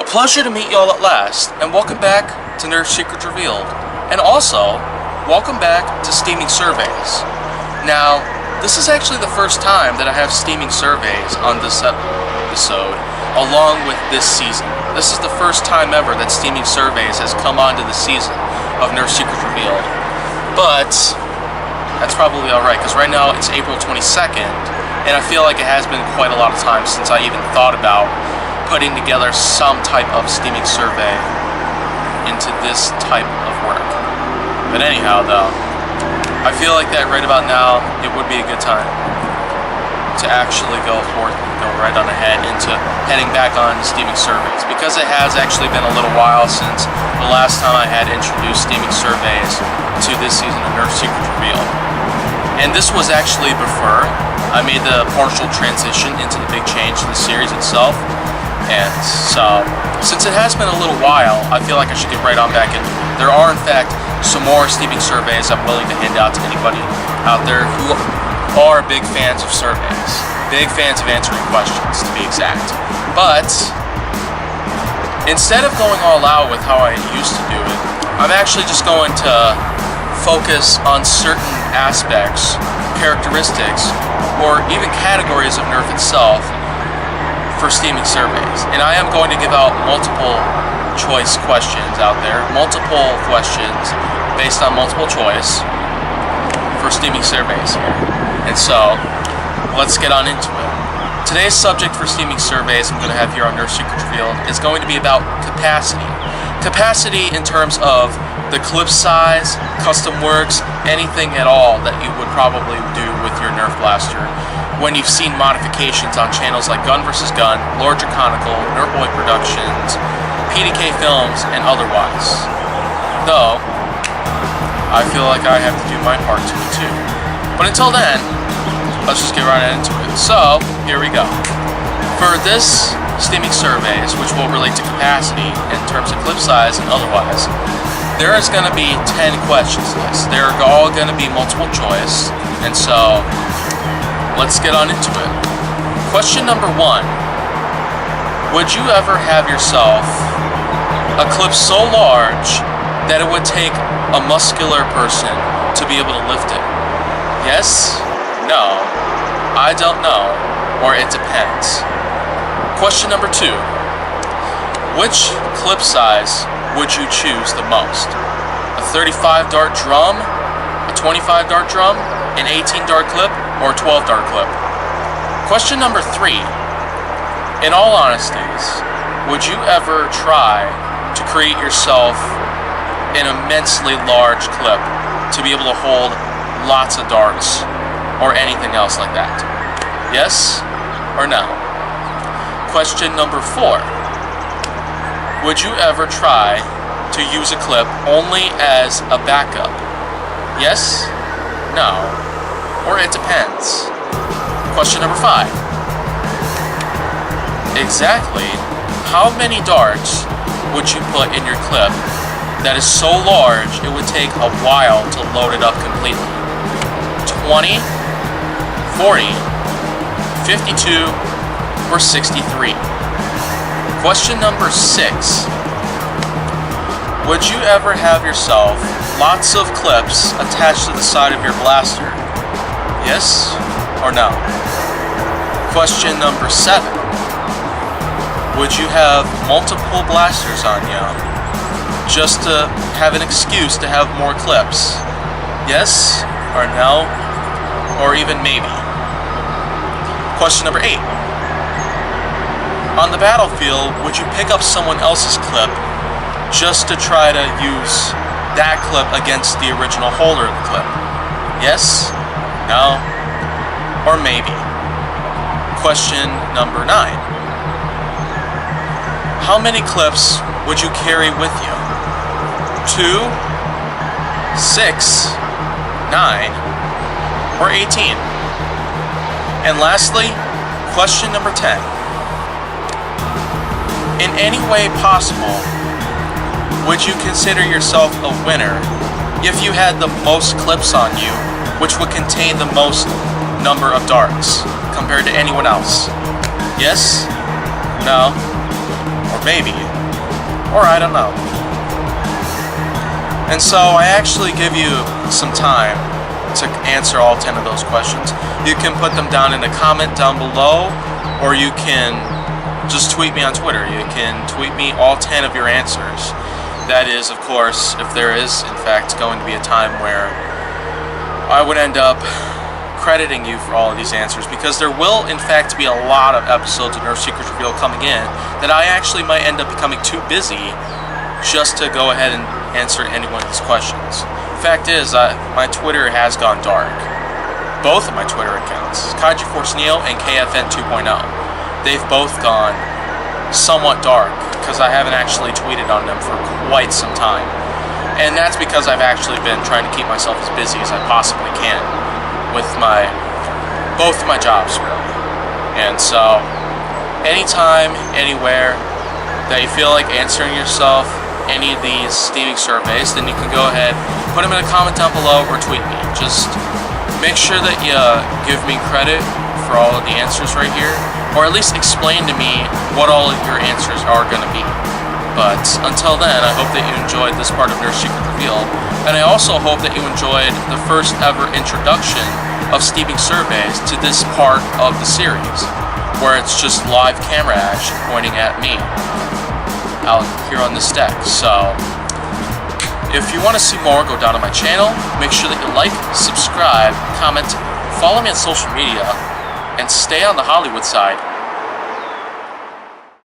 pleasure to meet y'all at last, and welcome back to Nerf Secrets Revealed. And also, welcome back to Steaming Surveys. Now, this is actually the first time that I have Steaming Surveys on this episode, along with this season. This is the first time ever that Steaming Surveys has come onto the season of Nerf Secrets Revealed. But that's probably alright, because right now it's April 22nd, and I feel like it has been quite a lot of time since I even thought about putting together some type of steaming survey into this type of work. But anyhow, though, I feel like that right about now, it would be a good time to actually go forth and go right on ahead into heading back on steaming surveys, because it has actually been a little while since the last time I had introduced steaming surveys to this season of Nerf Secrets Revealed. And this was actually before I made the partial transition into the big change to the series itself. And so, since it has been a little while, I feel like I should get right on back into it. There are, in fact, some more steaming surveys I'm willing to hand out to anybody out there who are big fans of surveys. Big fans of answering questions, to be exact. But instead of going all out with how I used to do it, I'm actually just going to focus on certain aspects, characteristics, or even categories of Nerf itself for steaming surveys. And I am going to give out multiple choice questions out there, multiple questions based on multiple choice for steaming surveys here. And so, let's get on into it. Today's subject for steaming surveys I'm going to have here on Nerf Secrets Revealed is going to be about capacity. Capacity in terms of the clip size, custom works, anything at all that you would probably do with your Nerf blaster when you've seen modifications on channels like Gun vs. Gun, Lord Draconical, Nerf Boy Productions, PDK Films, and otherwise. Though, I feel like I have to do my part to it too. But until then, let's just get right into it. So, here we go. For this steaming surveys, which will relate to capacity in terms of clip size and otherwise, there is going to be 10 questions to this. They're all going to be multiple choice, and so let's get on into it. Question number 1. Would you ever have yourself a clip so large that it would take a muscular person to be able to lift it? Yes? No? I don't know? Or it depends? Question number 2. Which clip size would you choose the most? A 35 dart drum, a 25 dart drum, an 18 dart clip, or a 12 dart clip? Question number 3. In all honesties, would you ever try to create yourself an immensely large clip to be able to hold lots of darts or anything else like that? Yes or no? Question number 4. Would you ever try to use a clip only as a backup? Yes? No? Or it depends? Question number 5. Exactly how many darts would you put in your clip that is so large it would take a while to load it up completely? 20, 40, 52, or 63? Question number 6. Would you ever have yourself lots of clips attached to the side of your blaster? Yes or no? Question number 7. Would you have multiple blasters on you just to have an excuse to have more clips? Yes or no? Or even maybe? Question number 8. On the battlefield, would you pick up someone else's clip just to try to use that clip against the original holder of the clip? Yes? No? Or maybe? Question number 9. How many clips would you carry with you? 2, 6, 9, or 18? And lastly, question number 10. In any way possible, would you consider yourself a winner if you had the most clips on you, which would contain the most number of darts compared to anyone else? Yes? No? Or maybe? or I don't know. And so I actually give you some time to answer all 10 of those questions. You can put them down in a comment down below, or you can just tweet me on Twitter. You can tweet me all 10 of your answers. That is, of course, if there is, in fact, going to be a time where I would end up crediting you for all of these answers, because there will, in fact, be a lot of episodes of Nerf Secrets Revealed coming in that I actually might end up becoming too busy just to go ahead and answer any one of these questions. Fact is, my Twitter has gone dark. Both of my Twitter accounts, Kaiji Force Neo and KFN 2.0, they've both gone somewhat dark because I haven't actually tweeted on them for quite some time. And that's because I've actually been trying to keep myself as busy as I possibly can with both of my jobs, really. And so, anytime, anywhere that you feel like answering yourself any of these steaming surveys, then you can go ahead, put them in a comment down below, or tweet me. Just make sure that you give me credit for all of the answers right here, or at least explain to me what all of your answers are going to be. But until then, I hope that you enjoyed this part of Nerf Secrets Revealed, and I also hope that you enjoyed the first ever introduction of steaming surveys to this part of the series, where it's just live camera action pointing at me out here on this deck. So if you want to see more, go down to my channel. Make sure that you like, subscribe, comment, follow me on social media, and stay on the Hollywood side.